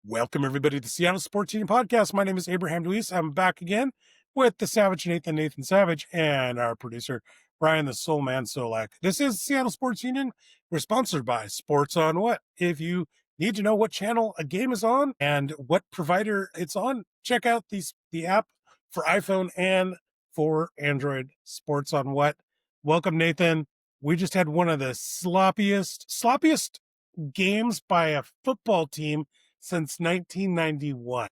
Welcome, everybody, to the Seattle Sports Union Podcast. My name is Abraham DeWeese. I'm back again with the Savage Nathan Savage, and our producer, Brian the Soulman Solack. This is Seattle Sports Union. We're sponsored by Sports on What. If you need to know what channel a game is on and what provider it's on, check out the app for iPhone and for Android. Sports on What. Welcome, Nathan. We just had one of the sloppiest games by a football team since 1991.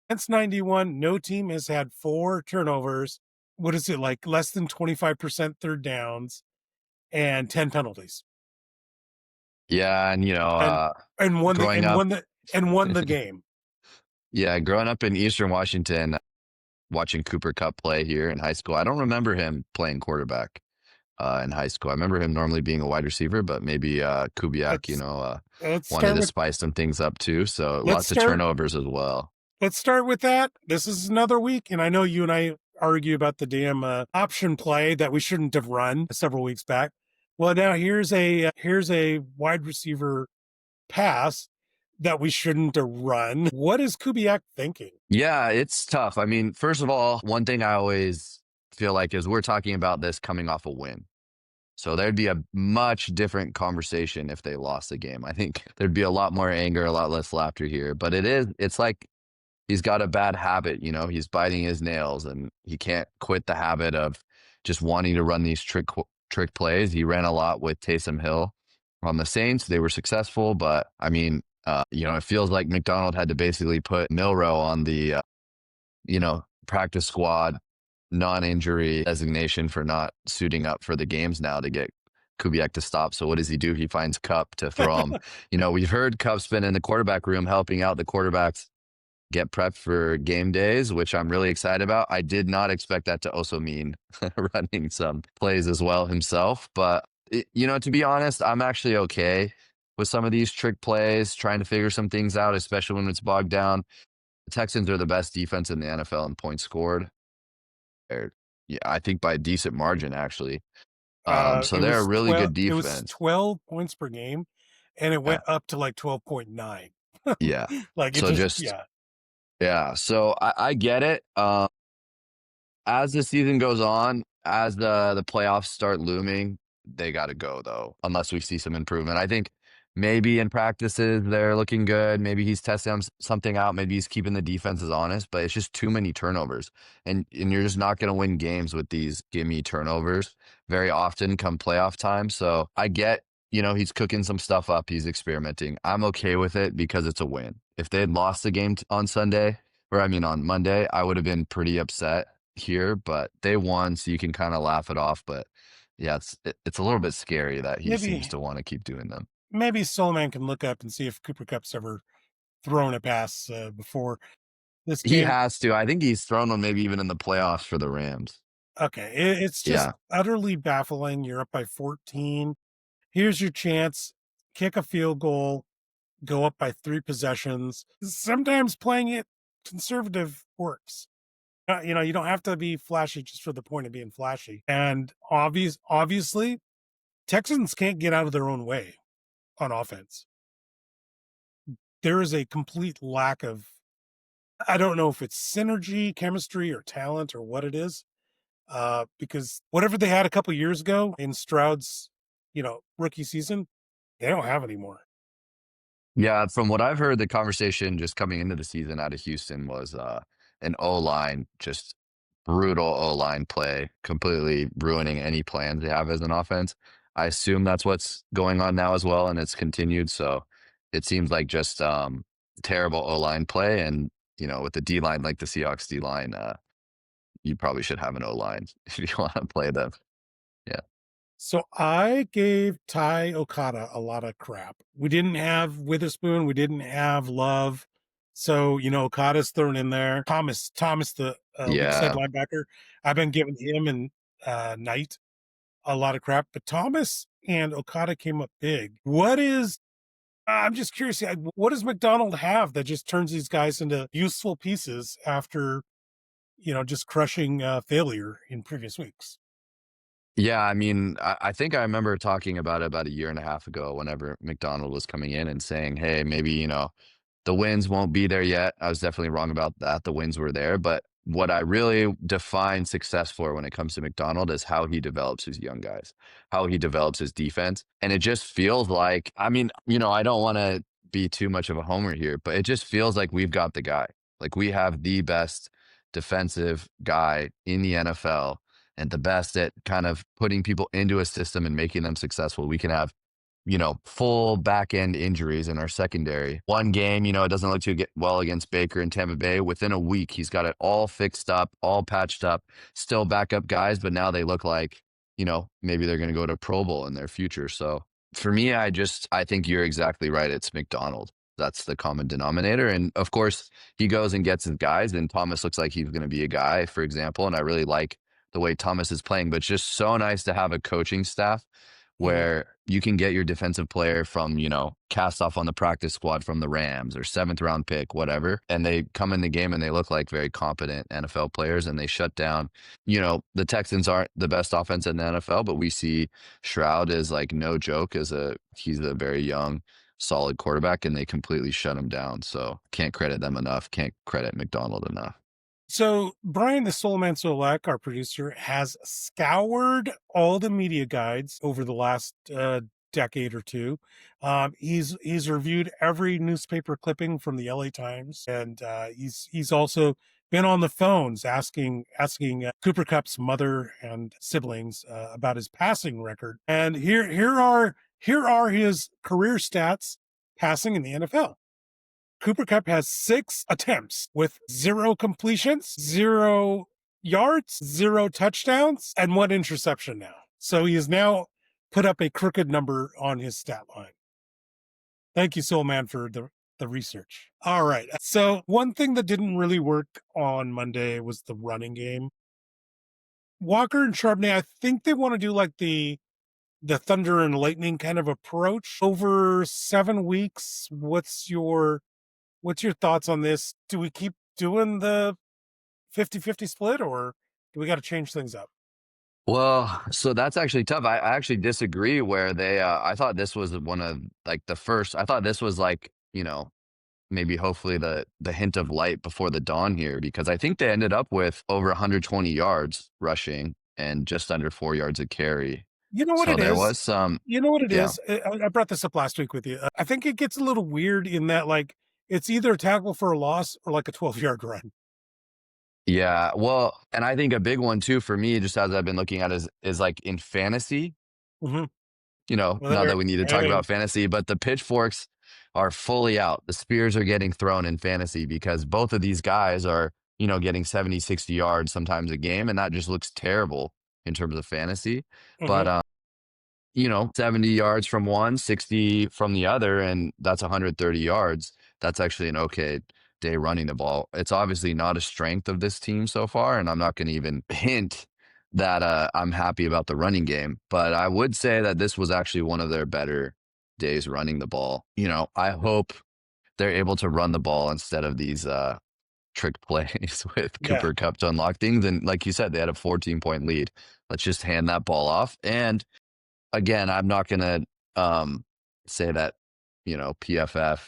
Since 91, no team has had 4 turnovers. What is it, like less than 25% third downs and 10 penalties? Yeah, and And won growing up, the game. yeah, growing up in Eastern Washington, watching Cooper Cup play here in high school. I don't remember him playing quarterback in high school. I remember him normally being a wide receiver, but maybe Kubiak, Let's wanted start to with spice some things up too. So let's lots of start turnovers as well. let's start with that. This is another week, and I know you and I argue about the damn option play that we shouldn't have run several weeks back. Well, now here's a wide receiver pass that we shouldn't have run. What is Kubiak thinking? Yeah, it's tough. I mean, first of all, one thing I always feel like is we're talking about this coming off a win. So there'd be a much different conversation if they lost the game. I think there'd be a lot more anger, a lot less laughter here. But it's like he's got a bad habit, he's biting his nails and he can't quit the habit of just wanting to run these trick plays. He ran a lot with Taysom Hill on the Saints. They were successful, but I mean, it feels like McDonald had to basically put Milrow on the, practice squad non-injury designation for not suiting up for the games now to get Kubiak to stop. So what does he do? He finds Cup to throw him. We've heard Cup's been in the quarterback room helping out the quarterbacks get prepped for game days, which I'm really excited about. I did not expect that to also mean running some plays as well himself. But, to be honest, I'm actually okay with some of these trick plays, trying to figure some things out, especially when it's bogged down. The Texans are the best defense in the NFL in points scored. Yeah, I think by a decent margin, actually. So they're a really good It was defense. 12 points per game, and it went up to like 12.9. Yeah. Like it So yeah. So I get it. As the season goes on, as the playoffs start looming, they got to go though, unless we see some improvement. I think maybe in practices they're looking good. Maybe he's testing something out. Maybe he's keeping the defenses honest, but it's just too many turnovers, and you're just not going to win games with these gimme turnovers very often come playoff time. So I get, he's cooking some stuff up. He's experimenting. I'm okay with it because it's a win. If they had lost the game on Monday, I would have been pretty upset here, but they won, so you can kind of laugh it off. But yeah, it's a little bit scary that he seems to want to keep doing them. Maybe Soulman can look up and see if Cooper Cup's ever thrown a pass before this He game. has to. I think he's thrown one maybe even in the playoffs for the Rams. Okay, it's just utterly baffling. You're up by 14. Here's your chance. Kick a field goal, go up by 3 possessions. Sometimes playing it conservative works. You don't have to be flashy just for the point of being flashy. And obviously, Texans can't get out of their own way on offense. There is a complete lack of, I don't know if it's synergy, chemistry, or talent, or what it is. Because whatever they had a couple years ago in Stroud's, rookie season, they don't have anymore. Yeah, from what I've heard, the conversation just coming into the season out of Houston was an O-line, just brutal O-line play, completely ruining any plans they have as an offense. I assume that's what's going on now as well, and it's continued. So it seems like just terrible O-line play. And, with the D-line, like the Seahawks D-line, you probably should have an O-line if you want to play them. Yeah. So I gave Ty Okada a lot of crap. We didn't have Witherspoon. We didn't have Love. So, Okada's thrown in there. Thomas, the weak side linebacker. I've been giving him and Knight a lot of crap. But Thomas and Okada came up big. I'm just curious, what does McDonald have that just turns these guys into useful pieces after, just crushing failure in previous weeks? Yeah, I mean, I think I remember talking about it about a year and a half ago whenever McDonald was coming in and saying, hey, maybe, The wins won't be there yet. I was definitely wrong about that. The wins were there, but what I really define success for when it comes to McDonald is how he develops his young guys, how he develops his defense. And it just feels like, I mean, I don't want to be too much of a homer here, but it just feels like we've got the guy. Like we have the best defensive guy in the NFL and the best at kind of putting people into a system and making them successful. We can have full back end injuries in our secondary. One game, it doesn't look too well against Baker in Tampa Bay. Within a week, he's got it all fixed up, all patched up, still backup guys, but now they look like, maybe they're going to go to Pro Bowl in their future. So for me, I think you're exactly right. It's McDonald. That's the common denominator. And of course, he goes and gets his guys, and Thomas looks like he's going to be a guy, for example. And I really like the way Thomas is playing, but it's just so nice to have a coaching staff Mhm. where you can get your defensive player from, cast off on the practice squad from the Rams or seventh round pick, whatever. And they come in the game and they look like very competent NFL players and they shut down. The Texans aren't the best offense in the NFL, but we see Stroud is like no joke he's a very young, solid quarterback, and they completely shut him down. So can't credit them enough. Can't credit McDonald enough. So Brian the Soulman Solack, our producer, has scoured all the media guides over the last decade or two. He's reviewed every newspaper clipping from the LA Times, and he's also been on the phones asking Cooper Cup's mother and siblings about his passing record. And here are his career stats passing in the NFL. Cooper Cup has 6 attempts with 0 completions, 0 yards, 0 touchdowns, and 1 interception now. So he has now put up a crooked number on his stat line. Thank you, Soulman, for the research. All right. So one thing that didn't really work on Monday was the running game. Walker and Charbonnet, I think they want to do like the thunder and lightning kind of approach over 7 weeks. What's your thoughts on this? Do we keep doing the 50-50 split, or do we got to change things up? Well, so that's actually tough. I actually disagree where I thought this was one of like the first, I thought this was like, maybe hopefully the hint of light before the dawn here, because I think they ended up with over 120 yards rushing and just under 4 yards a carry. You know what So it there is? was some, You know what it yeah. is? I brought this up last week with you. I think it gets a little weird in that, like, it's either a tackle for a loss or like a 12-yard run. Yeah. Well, and I think a big one too for me, just as I've been looking at is like in fantasy, Mm-hmm. Well, not there, that we need to talk hey, about fantasy, but the pitchforks are fully out. The spears are getting thrown in fantasy because both of these guys are, getting 70, 60 yards sometimes a game. And that just looks terrible in terms of fantasy. mm-hmm. But, 70 yards from one, 60 from the other, and that's 130 yards. That's actually an okay day running the ball. It's obviously not a strength of this team so far, and I'm not going to even hint that I'm happy about the running game. But I would say that this was actually one of their better days running the ball. I hope they're able to run the ball instead of these trick plays with Yeah. Cooper Cup to unlock things. And like you said, they had a 14-point lead. Let's just hand that ball off. And again, I'm not gonna say that, PFF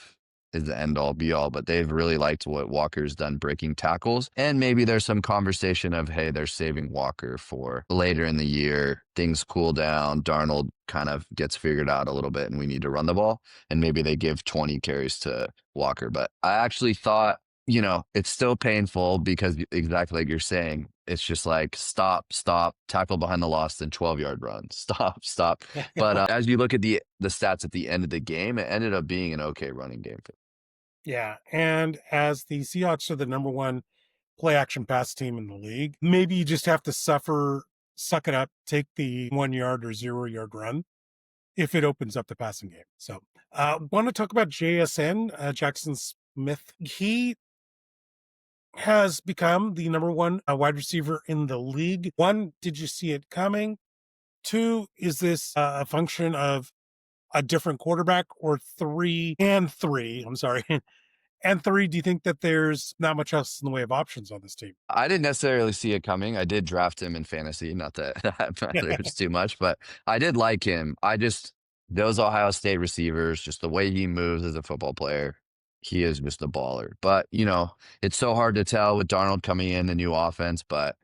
is the end all be all, but they've really liked what Walker's done breaking tackles. And maybe there's some conversation of, hey, they're saving Walker for later in the year. Things cool down. Darnold kind of gets figured out a little bit and we need to run the ball. And maybe they give 20 carries to Walker. But I actually thought, it's still painful because exactly like you're saying, it's just like stop, tackle behind the loss, and 12-yard run. Stop. But as you look at the stats at the end of the game, it ended up being an okay running game. Yeah. And as the Seahawks are the number one play action pass team in the league, maybe you just have to suck it up, take the 1 yard or 0 yard run if it opens up the passing game. So, want to talk about JSN, Jackson Smith. He has become the number one wide receiver in the league. 1, did you see it coming? 2, is this a function of a different quarterback? Or 3, I'm sorry. And 3, do you think that there's not much else in the way of options on this team? I didn't necessarily see it coming. I did draft him in fantasy. Not that that matters too much, but I did like him. Those Ohio State receivers, just the way he moves as a football player, he is just a baller. But, it's so hard to tell with Darnold coming in the new offense, but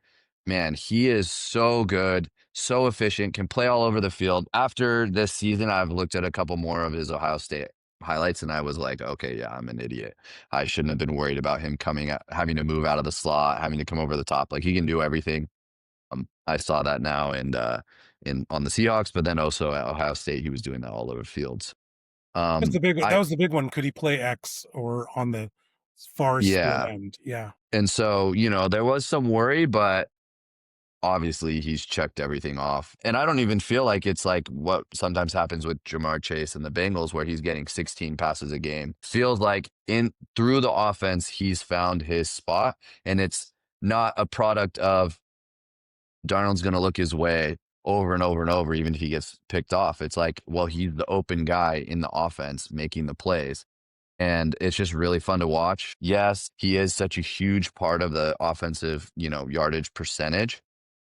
man, he is so good, so efficient, can play all over the field. After this season, I've looked at a couple more of his Ohio State highlights and I was like, okay, yeah, I'm an idiot. I shouldn't have been worried about him coming out, having to move out of the slot, having to come over the top. Like he can do everything. I saw that now and in on the Seahawks, but then also at Ohio State, he was doing that all over fields. That's the big. That I was the big one. Could he play X or on the far split Yeah. end? Yeah. And so, there was some worry, but obviously he's checked everything off. And I don't even feel like it's like what sometimes happens with Jamar Chase and the Bengals where he's getting 16 passes a game. Feels like in through the offense, he's found his spot. And it's not a product of Darnold's going to look his way over and over and over, even if he gets picked off. It's like, well, he's the open guy in the offense making the plays. And it's just really fun to watch. Yes, he is such a huge part of the offensive, yardage percentage.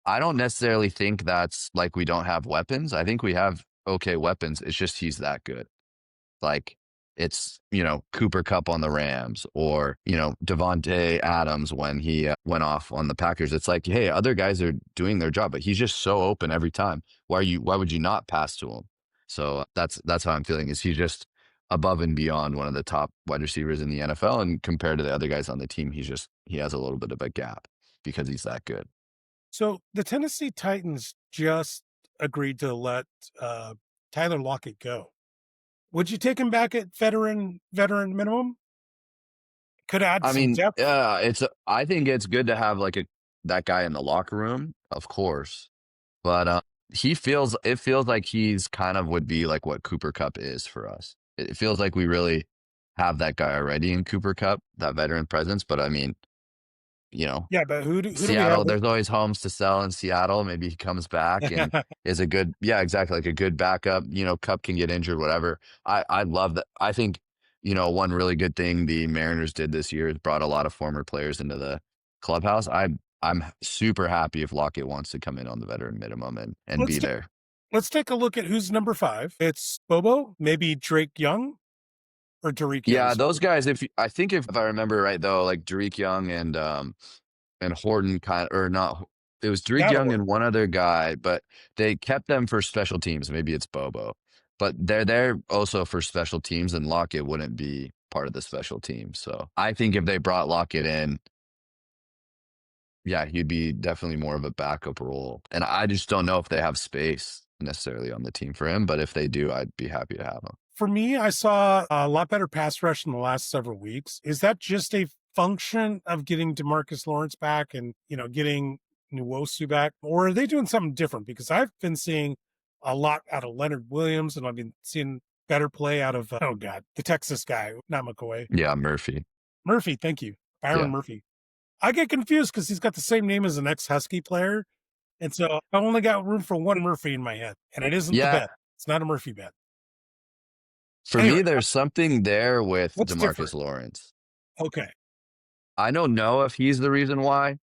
I don't necessarily think that's like we don't have weapons. I think we have okay weapons. It's just he's that good. Like it's, Cooper Cup on the Rams or, Devontae Adams when he went off on the Packers. It's like, hey, other guys are doing their job, but he's just so open every time. Why would you not pass to him? So that's how I'm feeling is he's just above and beyond one of the top wide receivers in the NFL. And compared to the other guys on the team, he has a little bit of a gap because he's that good. So the Tennessee Titans just agreed to let Tyler Lockett go. Would you take him back at veteran minimum? Could add I some mean, depth. I think it's good to have like that guy in the locker room, of course. But it feels like he's kind of would be like what Cooper Cup is for us. It feels like we really have that guy already in Cooper Cup, that veteran presence. But I mean, Yeah, but who do we have? Seattle, there's always homes to sell in Seattle. Maybe he comes back and is a good, yeah, exactly, like a good backup. Cup can get injured, whatever. I love that. I think, one really good thing the Mariners did this year is brought a lot of former players into the clubhouse. I'm super happy if Lockett wants to come in on the veteran minimum and let's be ta- there. let's take a look at who's number 5. It's Bobo, maybe Drake Young or Tariq Young. Yeah, those guys. I think if I remember right though, like Derek Young and Horton or not. It was Derek Young Seattle. and one other guy, but they kept them for special teams. Maybe it's Bobo, but they're there also for special teams, and Lockett wouldn't be part of the special team. So I think if they brought Lockett in, yeah, he'd be definitely more of a backup role. And I just don't know if they have space necessarily on the team for him, but if they do, I'd be happy to have him. For me, I saw a lot better pass rush in the last several weeks. Is that just a function of getting DeMarcus Lawrence back and, getting Nwosu back? Or are they doing something different? Because I've been seeing a lot out of Leonard Williams and I've been seeing better play out of, oh God, the Texas guy, not McCoy. Yeah, Murphy. Murphy, thank you. Byron Yeah. Murphy. I get confused because he's got the same name as an ex-Husky player. And so I only got room for one Murphy in my head. And it isn't the Yeah. bet. It's not a Murphy bet. For Anyway, me, there's something there with what's DeMarcus different? Lawrence. Okay. I don't know if he's the reason why,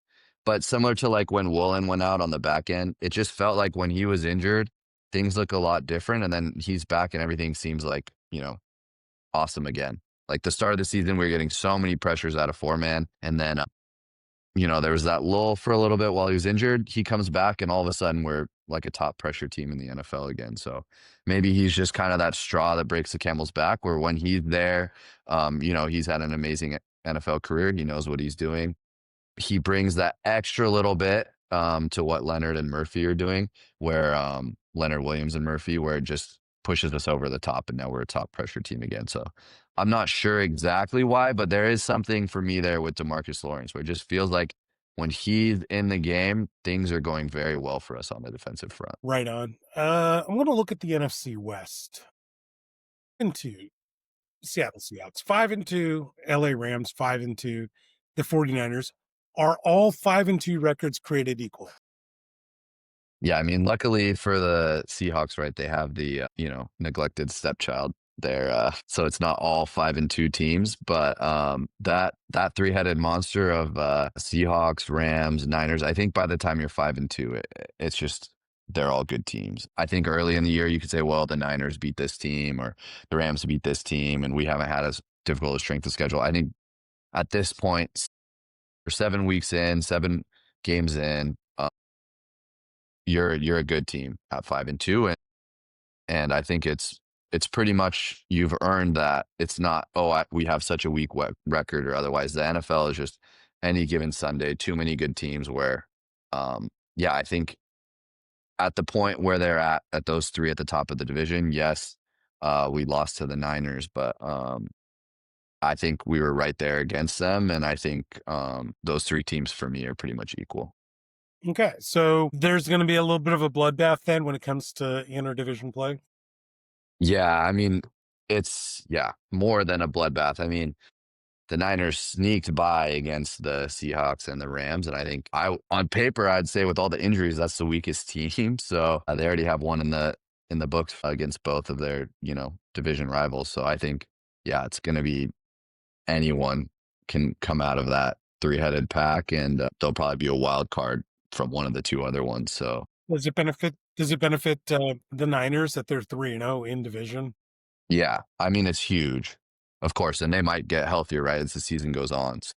but similar to like when Woolen went out on the back end, it just felt like when he was injured, things look a lot different. And then he's back and everything seems like, awesome again. Like the start of the season, we were getting so many pressures out of 4-man. And then, there was that lull for a little bit while he was injured. He comes back and all of a sudden we're like a top pressure team in the NFL again. So maybe he's just kind of that straw that breaks the camel's back where when he's there, he's had an amazing NFL career. He knows what he's doing. He brings that extra little bit to what Leonard and Murphy are doing, where Leonard Williams and Murphy, where it just pushes us over the top, and now we're a top pressure team again. So I'm not sure exactly why, but there is something for me there with DeMarcus Lawrence, where it just feels like when he's in the game, things are going very well for us on the defensive front. Right on. I'm going to look at the NFC West. 5-2, Seattle Seahawks. 5-2, LA Rams. 5-2, the 49ers. Are all 5-2 records created equal? Yeah, I mean, luckily for the Seahawks, right, they have the neglected stepchild there, so it's not all 5-2 teams, but that three-headed monster of Seahawks, Rams, Niners. I think by the time you're 5-2, it's just they're all good teams. I think early in the year you could say, well, the Niners beat this team or the Rams beat this team, and we haven't had difficult strength of schedule. I think at this point, for 7 weeks in, 7 games in, you're a good team at 5-2, and I think it's pretty much you've earned that. It's not, oh, we have such a weak record or otherwise. The NFL is just any given Sunday, too many good teams where, yeah, I think at the point where they're at those three at the top of the division, yes, we lost to the Niners, but I think we were right there against them, and I think those three teams for me are pretty much equal. Okay, so there's going to be a little bit of a bloodbath then when it comes to interdivision play. Yeah, I mean, it's more than a bloodbath. I mean, the Niners sneaked by against the Seahawks and the Rams, and I think on paper I'd say with all the injuries that's the weakest team. So they already have one in the books against both of their division rivals. So I think it's going to be anyone can come out of that three-headed pack, and there'll probably be a wild card from one of the two other ones. So Does it benefit? Does it benefit the Niners that they're 3-0 in division? yeah, I mean it's huge, of course, and they might get healthier right as the season goes on. So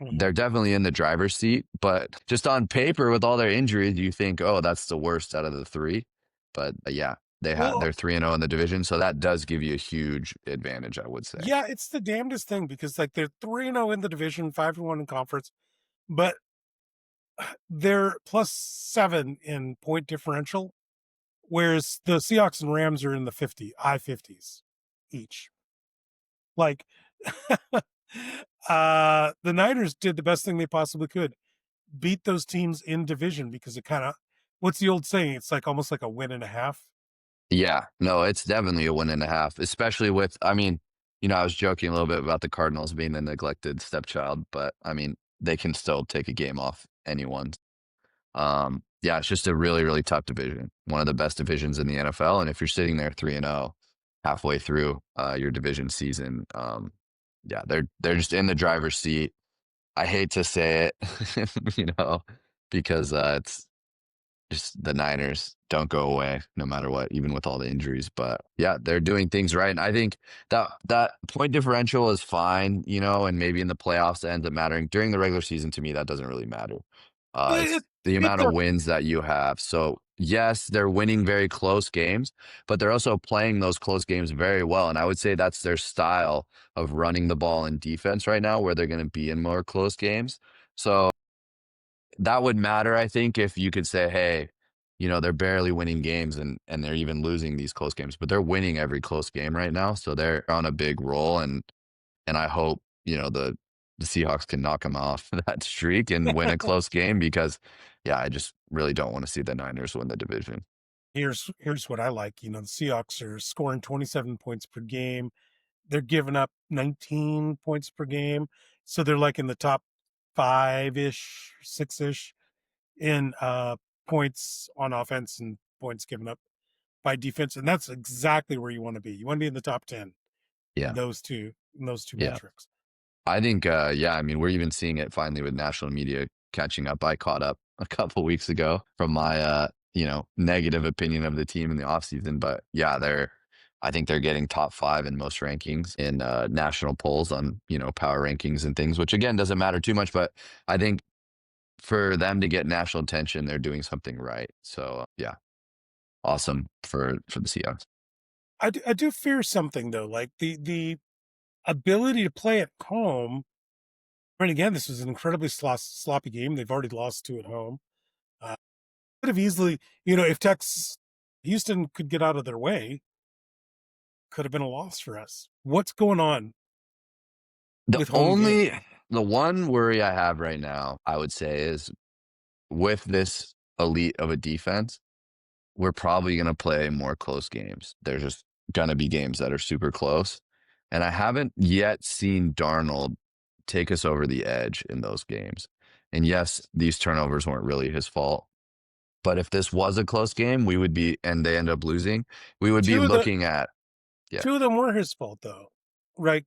Mhm. they're definitely in the driver's seat, but just on paper with all their injuries, you think, oh, that's the worst out of the three. But yeah, Well, they're 3-0 in the division, so that does give you a huge advantage, I would say. yeah, it's the damnedest thing because like they're 3-0 in the division, 5-1 in conference, but they're +7 in point differential, whereas the Seahawks and Rams are in the high 50s each. Like the Niners did the best thing they possibly could, beat those teams in division because it kind of, what's the old saying? It's like almost like a win and a half. Yeah, no, it's definitely a 1.5, especially with, I mean, I was joking a little bit about the Cardinals being the neglected stepchild, but I mean, they can still take a game off anyone. Yeah, it's just a really, really tough division. One of the best divisions in the NFL. And if you're sitting there 3-0 halfway through your division season, yeah, they're just in the driver's seat. I hate to say it, because it's just the Niners don't go away no matter what, even with all the injuries. But yeah, they're doing things right. And I think that point differential is fine, and maybe in the playoffs it ends up mattering. During the regular season, to me, that doesn't really matter. Well, It's the it amount of wins that you have. So yes, they're winning very close games, but they're also playing those close games very well. And I would say that's their style of running the ball in defense right now, where they're going to be in more close games. So that would matter, I think, if you could say, hey, they're barely winning games and they're even losing these close games, but they're winning every close game right now. So they're on a big roll, and I hope, the Seahawks can knock them off that streak and win a close game because yeah, I just really don't want to see the Niners win the division. here's what I like. The Seahawks are scoring 27 points per game. They're giving up 19 points per game. So they're like in the top 5-ish, 6-ish in points on offense and points given up by defense. And that's exactly where you want to be. You want to be in the top 10 in Yeah. those two Yeah. metrics. I think, yeah, I mean, we're even seeing it finally with national media catching up. I caught up a couple weeks ago from my, negative opinion of the team in the offseason. But yeah, I think they're getting top 5 in most rankings in national polls on, power rankings and things, which again doesn't matter too much. But I think for them to get national attention, they're doing something right. So yeah, awesome for the Seahawks. I do fear something though, like the ability to play at home. And again, this was an incredibly sloppy game. They've already lost 2 at home. Could have easily, if Houston could get out of their way, could have been a loss for us. What's going on The with home game? only the one worry I have right now, I would say, is with this elite of a defense, we're probably going to play more close games. There's just going to be games that are super close. And I haven't yet seen Darnold take us over the edge in those games. And yes, these turnovers weren't really his fault. But if this was a close game, and they end up losing, we would be Two of the looking at, yeah. two of them were his fault though, right?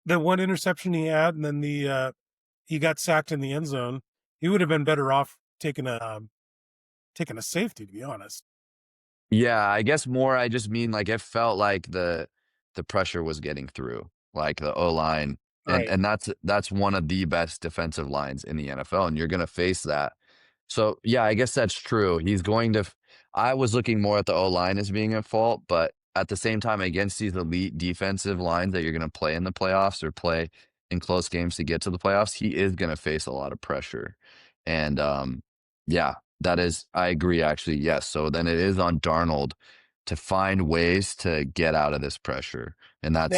The one interception he had, and then he got sacked in the end zone. He would have been better off taking a safety, to be honest. Yeah, I guess more, I just mean like it felt like the pressure was getting through. like the O-line, Right. and that's one of the best defensive lines in the NFL, and you're gonna face that. So, yeah, I guess that's true. He's going to I was looking more at the O-line as being at fault, but at the same time, against these elite defensive lines that you're gonna play in the playoffs or play in close games to get to the playoffs, he is gonna face a lot of pressure. And, yeah, that is I agree, actually, yes. So then it is on Darnold to find ways to get out of this pressure, and Now,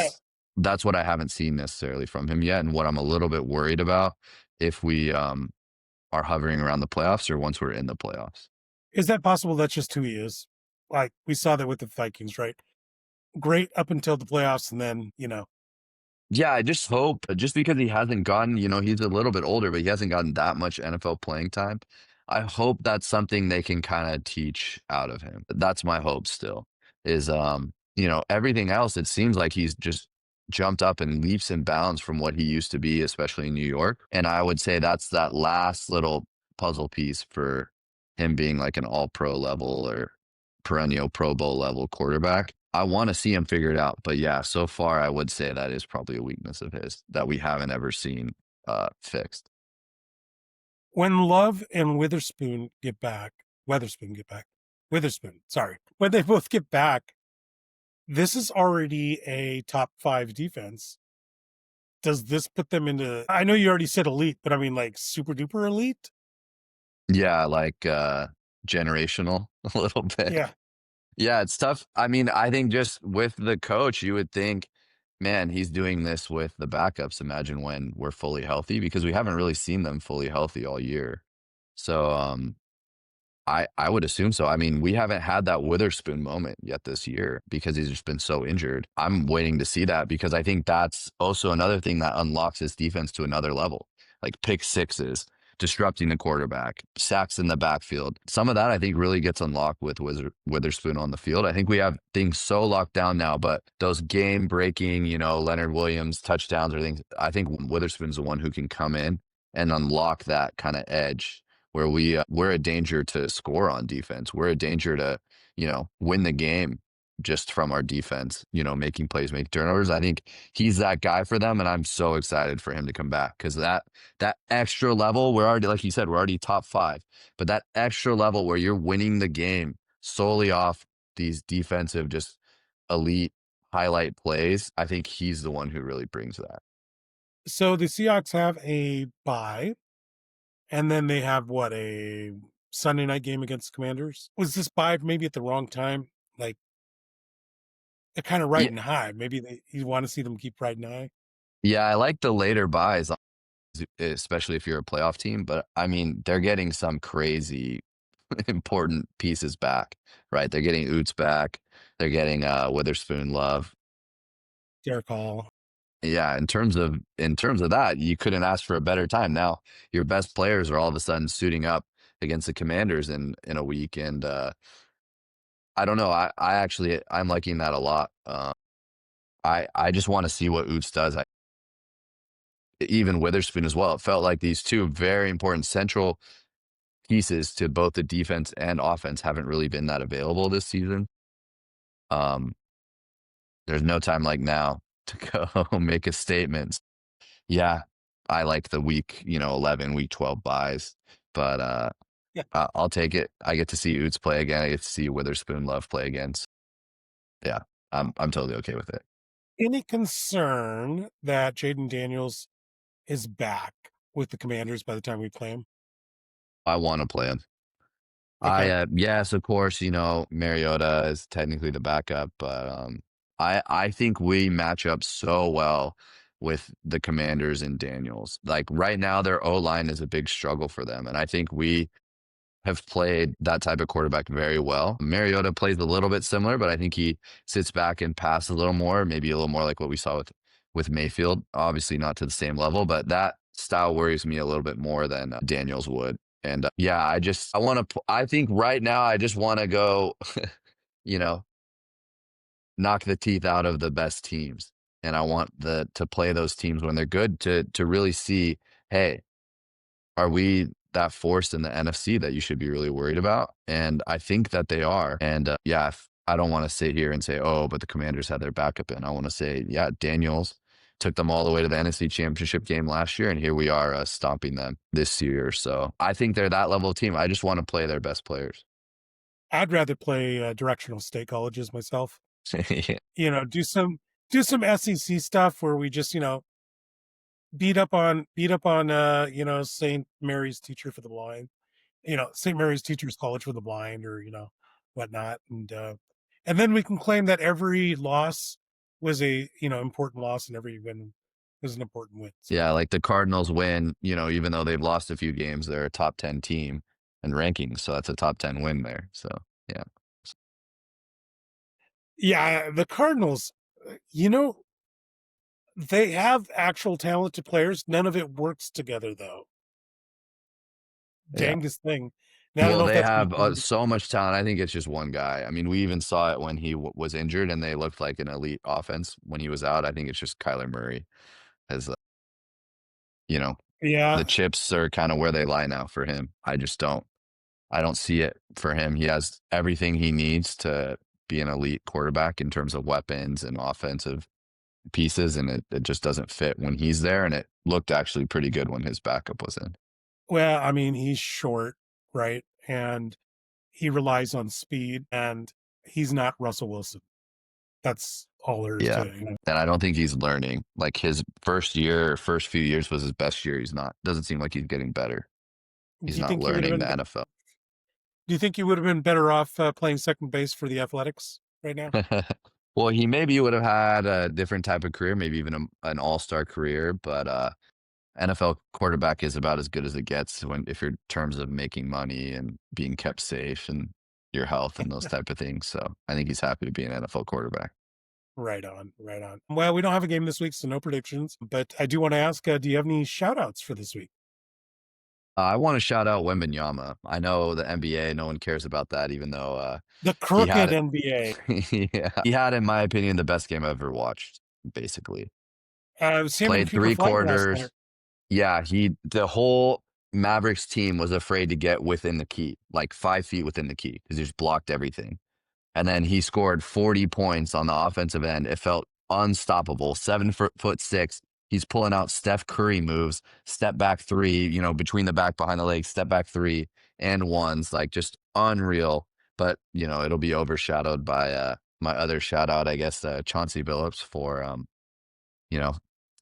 that's what I haven't seen necessarily from him yet, and what I'm a little bit worried about if we, are hovering around the playoffs or once we're in the playoffs. is that possible? That's just who he is. Like we saw that with the Vikings, right? Great up until the playoffs, and then Yeah, I just hope just because he hasn't gotten, he's a little bit older, but he hasn't gotten that much NFL playing time. I hope that's something they can kind of teach out of him. That's my hope still is, everything else, it seems like he's just jumped up in leaps and bounds from what he used to be, especially in New York. And I would say that's that last little puzzle piece for him being like an all pro level or perennial Pro Bowl level quarterback. I want to see him figure it out. But yeah, so far I would say that is probably a weakness of his that we haven't ever seen fixed. when Love and Witherspoon, sorry, when they both get back, this is already a top 5 defense. Does this put them into? I know you already said elite, but I mean like super duper elite. Yeah, like generational a little bit. Yeah, Yeah, it's tough. I mean, I think just with the coach, you would think, man, he's doing this with the backups. Imagine when we're fully healthy because we haven't really seen them fully healthy all year. So I would assume so. I mean, we haven't had that Witherspoon moment yet this year because he's just been so injured. I'm waiting to see that because I think that's also another thing that unlocks his defense to another level, like pick sixes, disrupting the quarterback, sacks in the backfield. Some of that I think really gets unlocked with Witherspoon on the field. I think we have things so locked down now, but those game breaking, Leonard Williams touchdowns or things, I think Witherspoon's the one who can come in and unlock that kind of edge where we're a danger to score on defense. We're a danger to, win the game just from our defense, making plays, making turnovers. I think he's that guy for them, and I'm so excited for him to come back because that extra level, we're already, like you said, we're already top 5, but that extra level where you're winning the game solely off these defensive, just elite highlight plays, I think he's the one who really brings that. so the Seahawks have a bye, and then they have what, a Sunday night game against the Commanders. Was this bye maybe at the wrong time? Like they're kind of Yeah, riding high. Maybe you want to see them keep riding high. yeah, I like the later buys, especially if you're a playoff team. But I mean, they're getting some crazy important pieces back, right? They're getting Oots back. They're getting Witherspoon Love. Derek Hall. Yeah, in terms of that, you couldn't ask for a better time. Now your best players are all of a sudden suiting up against the Commanders in a week, and I don't know. I'm liking that a lot. I just want to see what Oots does. Even Witherspoon as well. It felt like these two very important central pieces to both the defense and offense haven't really been that available this season. Um, there's no time like now to go make a statement. Yeah, I like the week, 11, week 12 buys, but Yeah. I'll take it. I get to see Oots play again. I get to see Witherspoon Love play again. So, yeah, I'm totally okay with it. Any concern that Jaden Daniels is back with the Commanders by the time we play him? I want to play him. Okay. Yes, of course, Mariota is technically the backup, but I think we match up so well with the Commanders and Daniels. Like right now, their O line is a big struggle for them, and I think we have played that type of quarterback very well. Mariota plays a little bit similar, but I think he sits back and passes a little more, maybe a little more like what we saw with Mayfield. Obviously, not to the same level, but that style worries me a little bit more than Daniels would. And yeah, I want to. I think right now I just want to go, you know, knock the teeth out of the best teams, and I want to play those teams when they're good to really see, hey, are we that force in the NFC that you should be really worried about? And I think that they are. And yeah, I don't want to sit here and say, oh, but the Commanders had their backup in. I want to say, yeah, Daniels took them all the way to the NFC Championship game last year, and here we are stomping them this year. So I think they're that level of team. I just want to play their best players. I'd rather play directional state colleges myself. Yeah. Do some SEC stuff where we just beat up on St. Mary's Teacher for the Blind, St. Mary's Teachers College for the Blind, or whatnot, and then we can claim that every loss was a important loss and every win was an important win. So, Yeah, like the Cardinals win, even though they've lost a few games, they're a top 10 team and rankings. So that's a top 10 win there. So, yeah. yeah, the Cardinals, they have actual talented players. None of it works together, though. Yeah. Dangest thing. Now, I don't Well, know if they that's have because so much talent. I think it's just one guy. I mean, we even saw it when he was injured and they looked like an elite offense when he was out. I think it's just Kyler Murray has, you know, the yeah. chips are kind of where they lie now for him. I don't see it for him. He has everything he needs to be an elite quarterback in terms of weapons and offensive pieces, and it just doesn't fit when he's there. And it looked actually pretty good when his backup was in. Well, I mean, he's short, right? And he relies on speed, and he's not Russell Wilson. That's all there is Yeah. to it. And I don't think he's learning. Like his first few years was his best year. Doesn't seem like he's getting better. Do He's you not think he would have learning the been? NFL. Do you think he would have been better off playing second base for the Athletics right now? Well, he maybe would have had a different type of career, maybe even an all-star career, but NFL quarterback is about as good as it gets if you're in terms of making money and being kept safe and your health and those type of things. So I think he's happy to be an NFL quarterback. Right on, right on. Well, we don't have a game this week, so no predictions. But I do want to ask, do you have any shout outs for this week? I want to shout out Wembanyama. I know the NBA, no one cares about that, even though The he crooked had NBA. yeah, he had, in my opinion, the best game I've ever watched. Basically, It was him and played Cooper three Flag last night. quarters. Yeah, the whole Mavericks team was afraid to get within the key, like 5 feet within the key, because he just blocked everything. And then he scored 40 points on the offensive end. It felt unstoppable. 7'6". He's pulling out Steph Curry moves, step back three, between the back, behind the legs, step back three and ones, like just unreal. But, it'll be overshadowed by my other shout out, I guess, Chauncey Billups for, you know,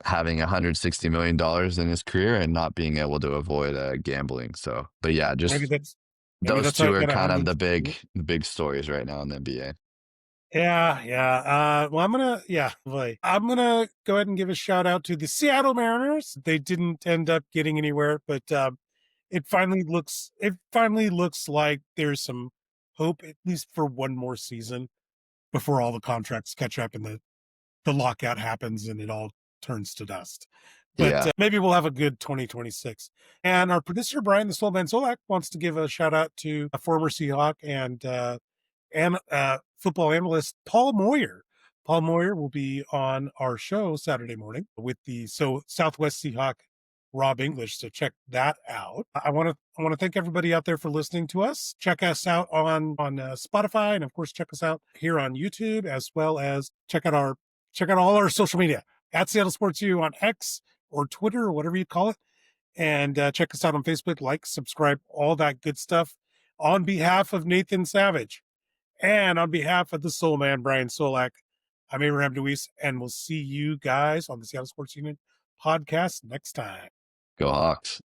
having $160 million in his career and not being able to avoid gambling. So, but yeah, Maybe just that's maybe those that's how two I are got kind of 100. the big stories right now in the NBA. Yeah, yeah. Well, I'm gonna go ahead and give a shout out to the Seattle Mariners. They didn't end up getting anywhere, but it finally looks like there's some hope, at least for one more season before all the contracts catch up and the lockout happens and it all turns to dust. But Yeah. maybe we'll have a good 2026. And our producer Brian the Soulman Solack wants to give a shout out to a former Seahawk and football analyst Paul Moyer. Paul Moyer will be on our show Saturday morning with the Southwest Seahawk Rob English. So check that out. I want to thank everybody out there for listening to us. Check us out on Spotify, and of course check us out here on YouTube, as well as check out all our social media at Seattle Sports U on X or Twitter or whatever you call it. And check us out on Facebook, like, subscribe, all that good stuff. On behalf of Nathan Savage and on behalf of the Soul Man, Brian Solack, I'm Abraham DeWeese, and we'll see you guys on the Seattle Sports Union podcast next time. Go Hawks.